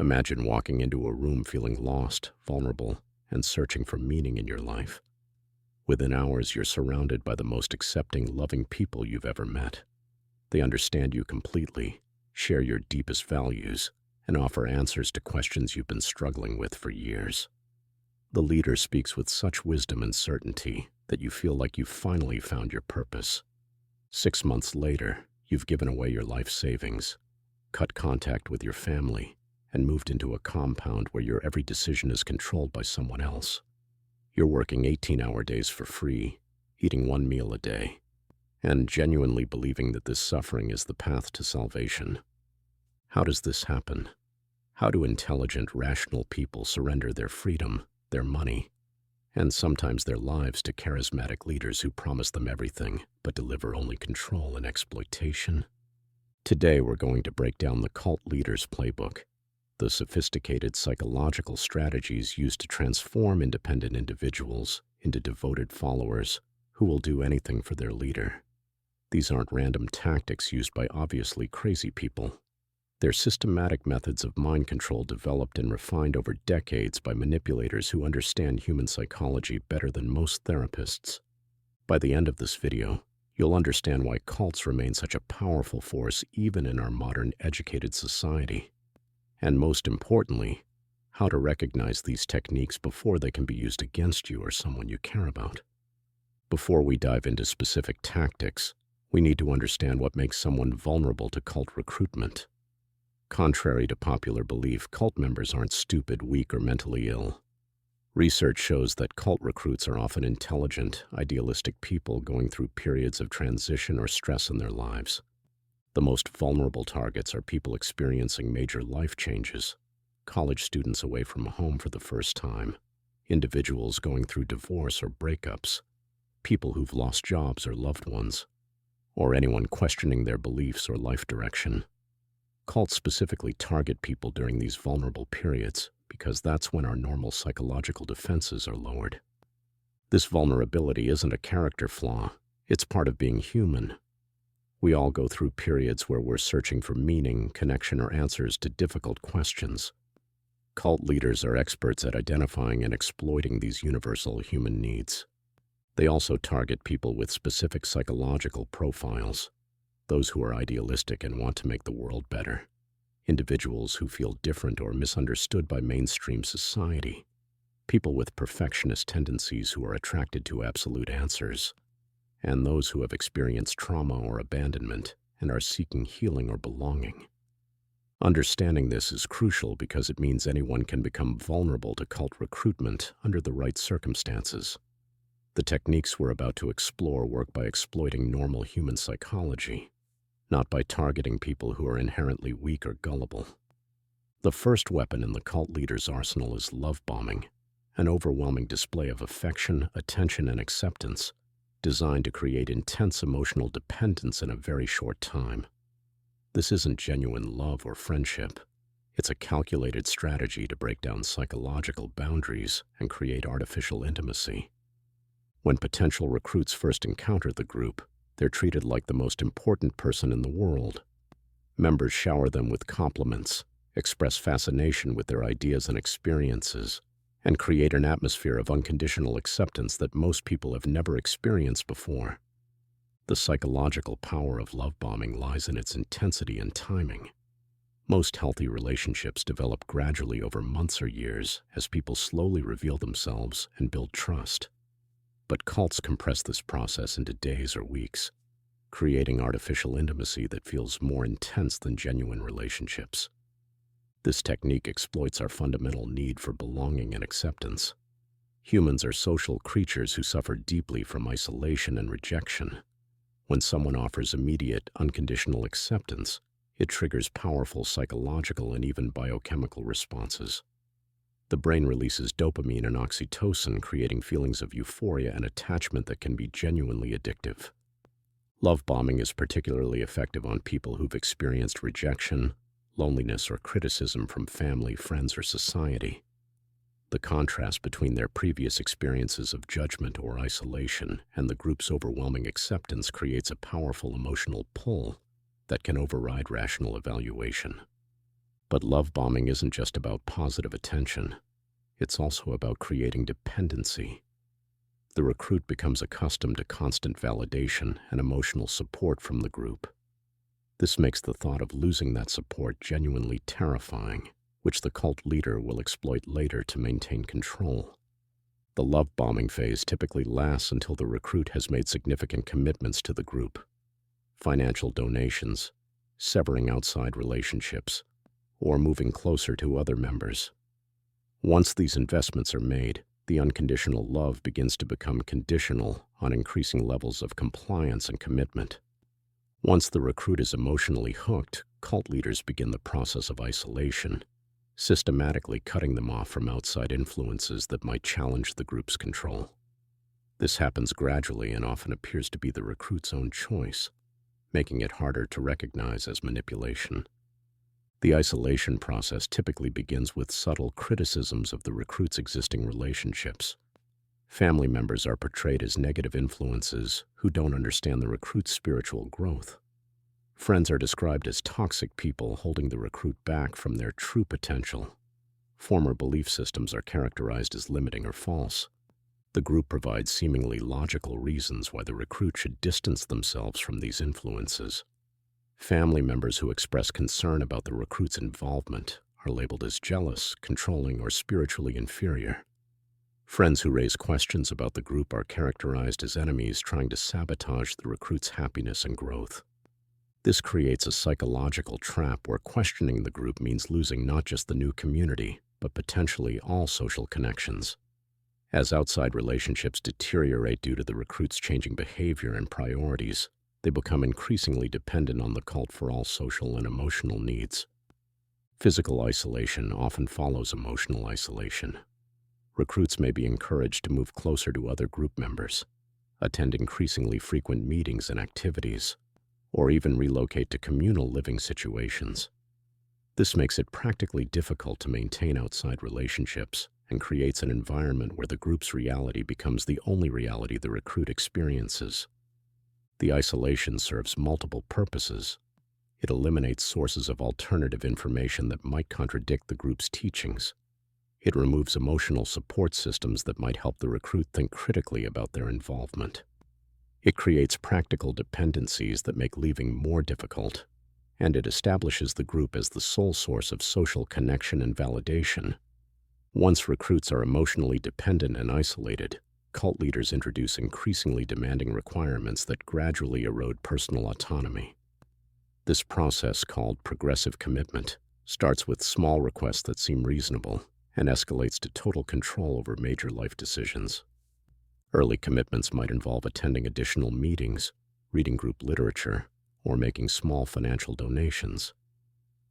Imagine walking into a room feeling lost, vulnerable, and searching for meaning in your life. Within hours, you're surrounded by the most accepting, loving people you've ever met. They understand you completely, share your deepest values, and offer answers to questions you've been struggling with for years. The leader speaks with such wisdom and certainty that you feel like you've finally found your purpose. 6 months later, you've given away your life savings, cut contact with your family, and moved into a compound where your every decision is controlled by someone else. You're working 18-hour days for free, eating 1 meal a day, and genuinely believing that this suffering is the path to salvation. How does this happen? How do intelligent, rational people surrender their freedom, their money, and sometimes their lives to charismatic leaders who promise them everything but deliver only control and exploitation? Today, we're going to break down the cult leader's playbook, the sophisticated psychological strategies used to transform independent individuals into devoted followers who will do anything for their leader. These aren't random tactics used by obviously crazy people. They're systematic methods of mind control developed and refined over decades by manipulators who understand human psychology better than most therapists. By the end of this video, you'll understand why cults remain such a powerful force even in our modern educated society. And most importantly, how to recognize these techniques before they can be used against you or someone you care about. Before we dive into specific tactics, we need to understand what makes someone vulnerable to cult recruitment. Contrary to popular belief, cult members aren't stupid, weak, or mentally ill. Research shows that cult recruits are often intelligent, idealistic people going through periods of transition or stress in their lives. The most vulnerable targets are people experiencing major life changes, college students away from home for the first time, individuals going through divorce or breakups, people who've lost jobs or loved ones, or anyone questioning their beliefs or life direction. Cults specifically target people during these vulnerable periods because that's when our normal psychological defenses are lowered. This vulnerability isn't a character flaw, it's part of being human. We all go through periods where we're searching for meaning, connection, or answers to difficult questions. Cult leaders are experts at identifying and exploiting these universal human needs. They also target people with specific psychological profiles, those who are idealistic and want to make the world better, individuals who feel different or misunderstood by mainstream society, people with perfectionist tendencies who are attracted to absolute answers, and those who have experienced trauma or abandonment and are seeking healing or belonging. Understanding this is crucial because it means anyone can become vulnerable to cult recruitment under the right circumstances. The techniques we're about to explore work by exploiting normal human psychology, not by targeting people who are inherently weak or gullible. The first weapon in the cult leader's arsenal is love bombing, an overwhelming display of affection, attention, and acceptance, designed to create intense emotional dependence in a very short time. This isn't genuine love or friendship. It's a calculated strategy to break down psychological boundaries and create artificial intimacy. When potential recruits first encounter the group, they're treated like the most important person in the world. Members shower them with compliments, express fascination with their ideas and experiences, and create an atmosphere of unconditional acceptance that most people have never experienced before. The psychological power of love bombing lies in its intensity and timing. Most healthy relationships develop gradually over months or years as people slowly reveal themselves and build trust. But cults compress this process into days or weeks, creating artificial intimacy that feels more intense than genuine relationships. This technique exploits our fundamental need for belonging and acceptance. Humans are social creatures who suffer deeply from isolation and rejection. When someone offers immediate, unconditional acceptance, it triggers powerful psychological and even biochemical responses. The brain releases dopamine and oxytocin, creating feelings of euphoria and attachment that can be genuinely addictive. Love bombing is particularly effective on people who've experienced rejection, loneliness, or criticism from family, friends, or society. The contrast between their previous experiences of judgment or isolation and the group's overwhelming acceptance creates a powerful emotional pull that can override rational evaluation. But love bombing isn't just about positive attention. It's also about creating dependency. The recruit becomes accustomed to constant validation and emotional support from the group. This makes the thought of losing that support genuinely terrifying, which the cult leader will exploit later to maintain control. The love bombing phase typically lasts until the recruit has made significant commitments to the group: financial donations, severing outside relationships, or moving closer to other members. Once these investments are made, the unconditional love begins to become conditional on increasing levels of compliance and commitment. Once the recruit is emotionally hooked, cult leaders begin the process of isolation, systematically cutting them off from outside influences that might challenge the group's control. This happens gradually and often appears to be the recruit's own choice, making it harder to recognize as manipulation. The isolation process typically begins with subtle criticisms of the recruit's existing relationships. Family members are portrayed as negative influences who don't understand the recruit's spiritual growth. Friends are described as toxic people holding the recruit back from their true potential. Former belief systems are characterized as limiting or false. The group provides seemingly logical reasons why the recruit should distance themselves from these influences. Family members who express concern about the recruit's involvement are labeled as jealous, controlling, or spiritually inferior. Friends who raise questions about the group are characterized as enemies trying to sabotage the recruit's happiness and growth. This creates a psychological trap where questioning the group means losing not just the new community, but potentially all social connections. As outside relationships deteriorate due to the recruit's changing behavior and priorities, they become increasingly dependent on the cult for all social and emotional needs. Physical isolation often follows emotional isolation. Recruits may be encouraged to move closer to other group members, attend increasingly frequent meetings and activities, or even relocate to communal living situations. This makes it practically difficult to maintain outside relationships and creates an environment where the group's reality becomes the only reality the recruit experiences. The isolation serves multiple purposes. It eliminates sources of alternative information that might contradict the group's teachings. It removes emotional support systems that might help the recruit think critically about their involvement. It creates practical dependencies that make leaving more difficult, and it establishes the group as the sole source of social connection and validation. Once recruits are emotionally dependent and isolated, cult leaders introduce increasingly demanding requirements that gradually erode personal autonomy. This process, called progressive commitment, starts with small requests that seem reasonable and escalates to total control over major life decisions. Early commitments might involve attending additional meetings, reading group literature, or making small financial donations.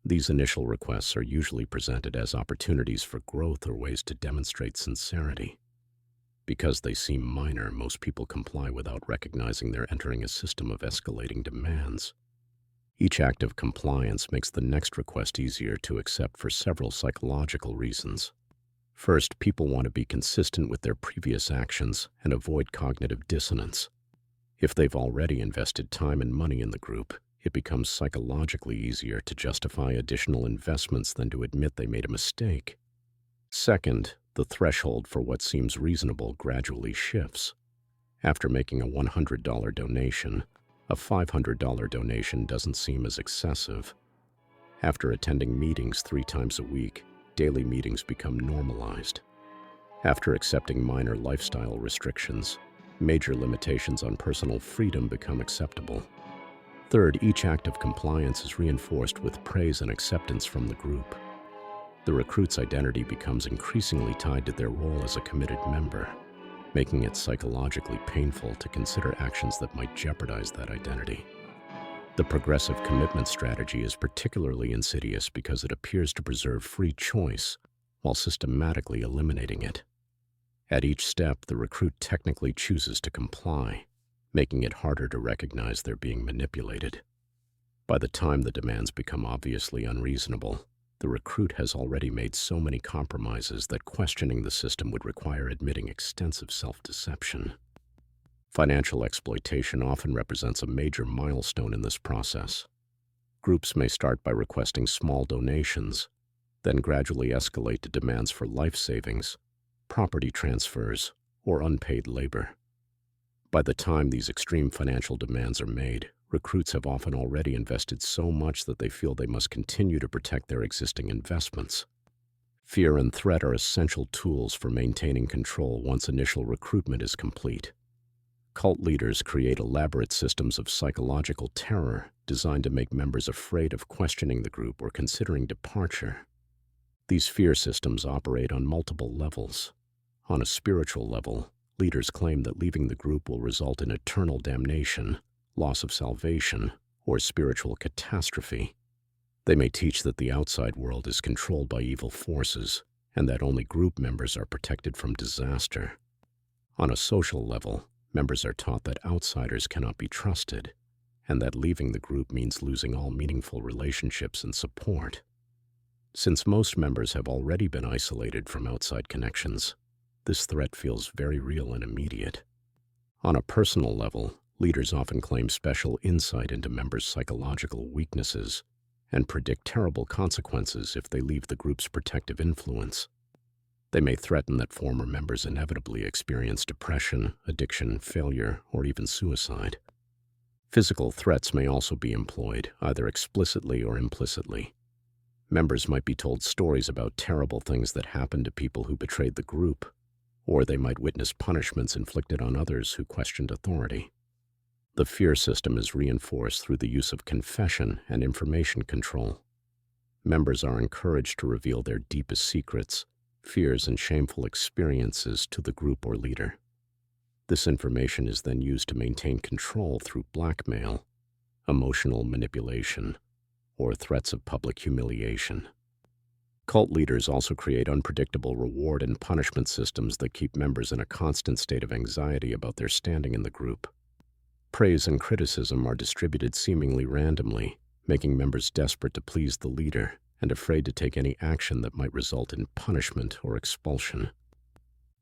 These initial requests are usually presented as opportunities for growth or ways to demonstrate sincerity. Because they seem minor, most people comply without recognizing they're entering a system of escalating demands. Each act of compliance makes the next request easier to accept for several psychological reasons. First, people want to be consistent with their previous actions and avoid cognitive dissonance. If they've already invested time and money in the group, it becomes psychologically easier to justify additional investments than to admit they made a mistake. Second, the threshold for what seems reasonable gradually shifts. After making a $100 donation, a $500 donation doesn't seem as excessive. After attending meetings 3 times a week, daily meetings become normalized. After accepting minor lifestyle restrictions, major limitations on personal freedom become acceptable. Third, each act of compliance is reinforced with praise and acceptance from the group. The recruit's identity becomes increasingly tied to their role as a committed member, making it psychologically painful to consider actions that might jeopardize that identity. The progressive commitment strategy is particularly insidious because it appears to preserve free choice while systematically eliminating it. At each step, the recruit technically chooses to comply, making it harder to recognize they're being manipulated. By the time the demands become obviously unreasonable, the recruit has already made so many compromises that questioning the system would require admitting extensive self-deception. Financial exploitation often represents a major milestone in this process. Groups may start by requesting small donations, then gradually escalate to demands for life savings, property transfers, or unpaid labor. By the time these extreme financial demands are made, recruits have often already invested so much that they feel they must continue to protect their existing investments. Fear and threat are essential tools for maintaining control once initial recruitment is complete. Cult leaders create elaborate systems of psychological terror designed to make members afraid of questioning the group or considering departure. These fear systems operate on multiple levels. On a spiritual level, leaders claim that leaving the group will result in eternal damnation, loss of salvation, or spiritual catastrophe. They may teach that the outside world is controlled by evil forces and that only group members are protected from disaster. On a social level, members are taught that outsiders cannot be trusted and that leaving the group means losing all meaningful relationships and support. Since most members have already been isolated from outside connections, this threat feels very real and immediate. On a personal level, leaders often claim special insight into members' psychological weaknesses and predict terrible consequences if they leave the group's protective influence. They may threaten that former members inevitably experience depression, addiction, failure, or even suicide. Physical threats may also be employed, either explicitly or implicitly. Members might be told stories about terrible things that happened to people who betrayed the group, or they might witness punishments inflicted on others who questioned authority. The fear system is reinforced through the use of confession and information control. Members are encouraged to reveal their deepest secrets, fears, and shameful experiences to the group or leader. This information is then used to maintain control through blackmail, emotional manipulation, or threats of public humiliation. Cult leaders also create unpredictable reward and punishment systems that keep members in a constant state of anxiety about their standing in the group. Praise and criticism are distributed seemingly randomly, making members desperate to please the leader and afraid to take any action that might result in punishment or expulsion.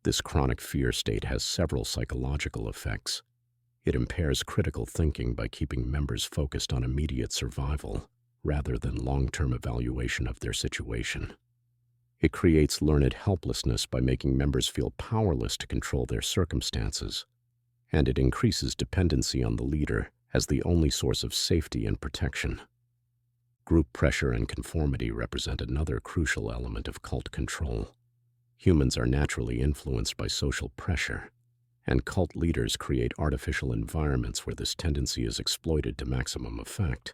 This chronic fear state has several psychological effects. It impairs critical thinking by keeping members focused on immediate survival rather than long-term evaluation of their situation. It creates learned helplessness by making members feel powerless to control their circumstances, and it increases dependency on the leader as the only source of safety and protection. Group pressure and conformity represent another crucial element of cult control. Humans are naturally influenced by social pressure, and cult leaders create artificial environments where this tendency is exploited to maximum effect.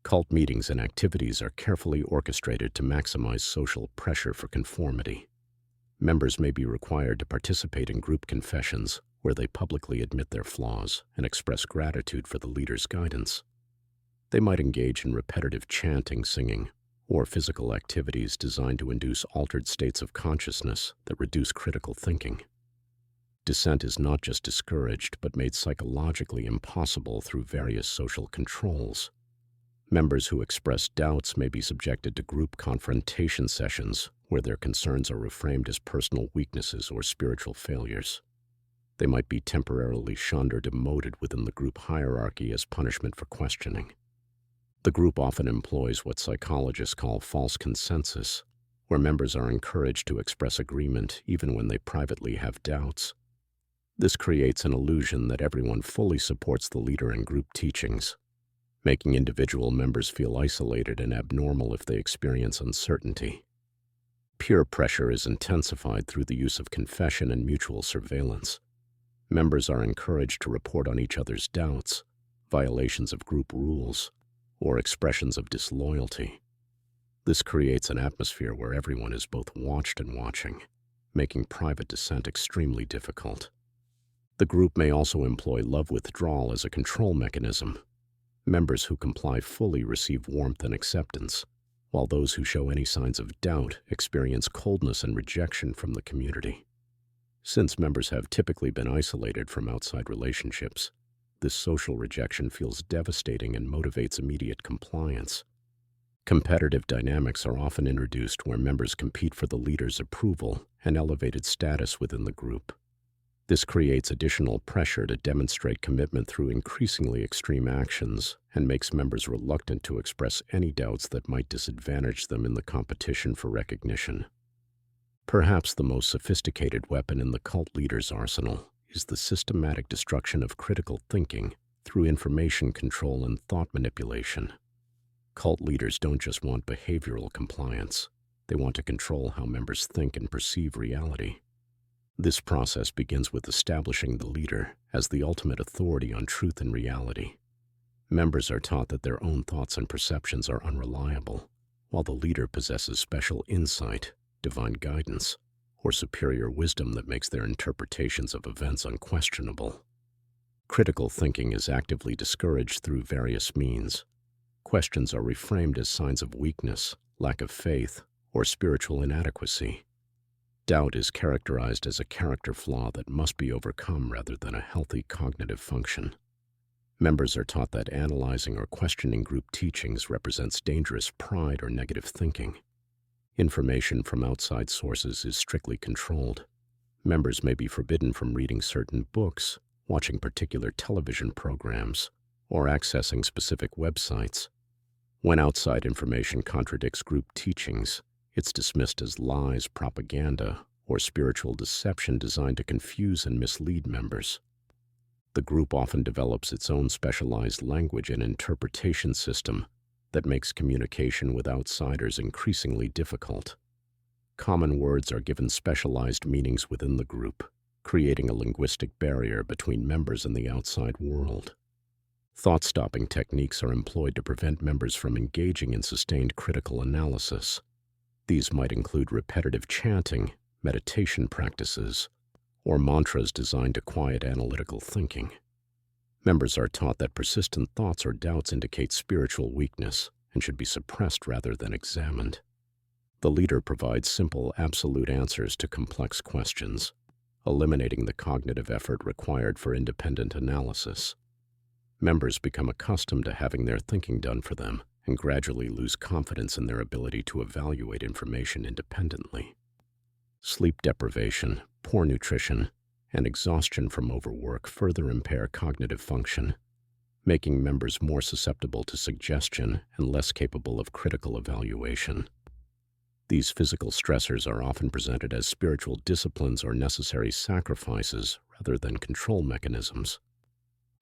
Cult meetings and activities are carefully orchestrated to maximize social pressure for conformity. Members may be required to participate in group confessions, where they publicly admit their flaws and express gratitude for the leader's guidance. They might engage in repetitive chanting, singing, or physical activities designed to induce altered states of consciousness that reduce critical thinking. Dissent is not just discouraged, but made psychologically impossible through various social controls. Members who express doubts may be subjected to group confrontation sessions, where their concerns are reframed as personal weaknesses or spiritual failures. They might be temporarily shunned or demoted within the group hierarchy as punishment for questioning. The group often employs what psychologists call false consensus, where members are encouraged to express agreement even when they privately have doubts. This creates an illusion that everyone fully supports the leader and group teachings, making individual members feel isolated and abnormal if they experience uncertainty. Peer pressure is intensified through the use of confession and mutual surveillance. Members are encouraged to report on each other's doubts, violations of group rules, or expressions of disloyalty. This creates an atmosphere where everyone is both watched and watching, making private dissent extremely difficult. The group may also employ love withdrawal as a control mechanism. Members who comply fully receive warmth and acceptance, while those who show any signs of doubt experience coldness and rejection from the community. Since members have typically been isolated from outside relationships, this social rejection feels devastating and motivates immediate compliance. Competitive dynamics are often introduced where members compete for the leader's approval and elevated status within the group. This creates additional pressure to demonstrate commitment through increasingly extreme actions and makes members reluctant to express any doubts that might disadvantage them in the competition for recognition. Perhaps the most sophisticated weapon in the cult leader's arsenal is the systematic destruction of critical thinking through information control and thought manipulation. Cult leaders don't just want behavioral compliance. They want to control how members think and perceive reality. This process begins with establishing the leader as the ultimate authority on truth and reality. Members are taught that their own thoughts and perceptions are unreliable, while the leader possesses special insight, divine guidance, or superior wisdom that makes their interpretations of events unquestionable. Critical thinking is actively discouraged through various means. Questions are reframed as signs of weakness, lack of faith, or spiritual inadequacy. Doubt is characterized as a character flaw that must be overcome rather than a healthy cognitive function. Members are taught that analyzing or questioning group teachings represents dangerous pride or negative thinking. Information from outside sources is strictly controlled. Members may be forbidden from reading certain books, watching particular television programs, or accessing specific websites. When outside information contradicts group teachings, it's dismissed as lies, propaganda, or spiritual deception designed to confuse and mislead members. The group often develops its own specialized language and interpretation system that makes communication with outsiders increasingly difficult. Common words are given specialized meanings within the group, creating a linguistic barrier between members and the outside world. Thought-stopping techniques are employed to prevent members from engaging in sustained critical analysis. These might include repetitive chanting, meditation practices, or mantras designed to quiet analytical thinking. Members are taught that persistent thoughts or doubts indicate spiritual weakness and should be suppressed rather than examined. The leader provides simple, absolute answers to complex questions, eliminating the cognitive effort required for independent analysis. Members become accustomed to having their thinking done for them and gradually lose confidence in their ability to evaluate information independently. Sleep deprivation, poor nutrition, and exhaustion from overwork further impair cognitive function, making members more susceptible to suggestion and less capable of critical evaluation. These physical stressors are often presented as spiritual disciplines or necessary sacrifices rather than control mechanisms.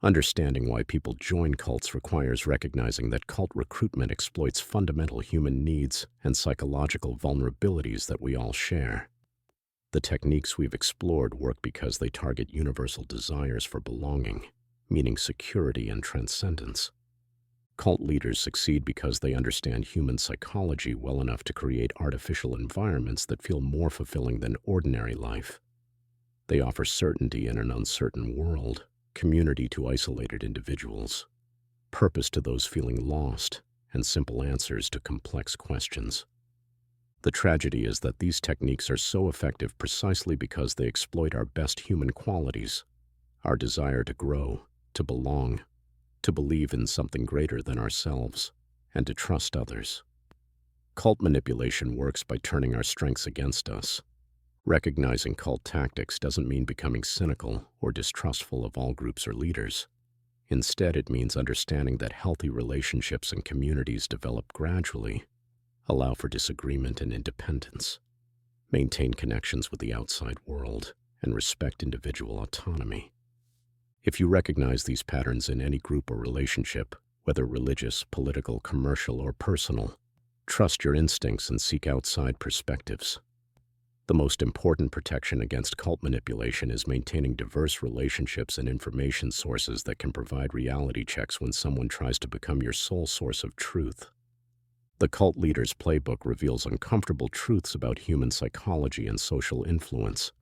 Understanding why people join cults requires recognizing that cult recruitment exploits fundamental human needs and psychological vulnerabilities that we all share. The techniques we've explored work because they target universal desires for belonging, meaning security and transcendence. Cult leaders succeed because they understand human psychology well enough to create artificial environments that feel more fulfilling than ordinary life. They offer certainty in an uncertain world, community to isolated individuals, purpose to those feeling lost, and simple answers to complex questions. The tragedy is that these techniques are so effective precisely because they exploit our best human qualities, our desire to grow, to belong, to believe in something greater than ourselves, and to trust others. Cult manipulation works by turning our strengths against us. Recognizing cult tactics doesn't mean becoming cynical or distrustful of all groups or leaders. Instead, it means understanding that healthy relationships and communities develop gradually, allow for disagreement and independence, maintain connections with the outside world, and respect individual autonomy. If you recognize these patterns in any group or relationship, whether religious, political, commercial, or personal, trust your instincts and seek outside perspectives. The most important protection against cult manipulation is maintaining diverse relationships and information sources that can provide reality checks when someone tries to become your sole source of truth. The Cult Leader's Playbook reveals uncomfortable truths about human psychology and social influence,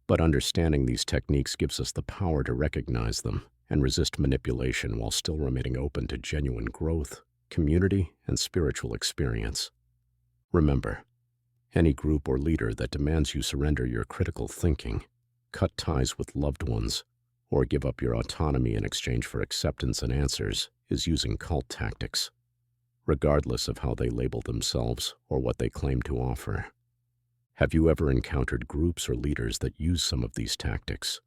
but understanding these techniques gives us the power to recognize them and resist manipulation while still remaining open to genuine growth, community, and spiritual experience. Remember, any group or leader that demands you surrender your critical thinking, cut ties with loved ones, or give up your autonomy in exchange for acceptance and answers is using cult tactics, regardless of how they label themselves or what they claim to offer. Have you ever encountered groups or leaders that use some of these tactics?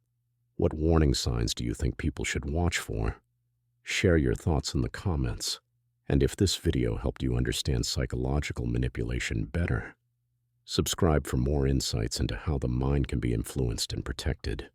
What warning signs do you think people should watch for? Share your thoughts in the comments. And if this video helped you understand psychological manipulation better, subscribe for more insights into how the mind can be influenced and protected.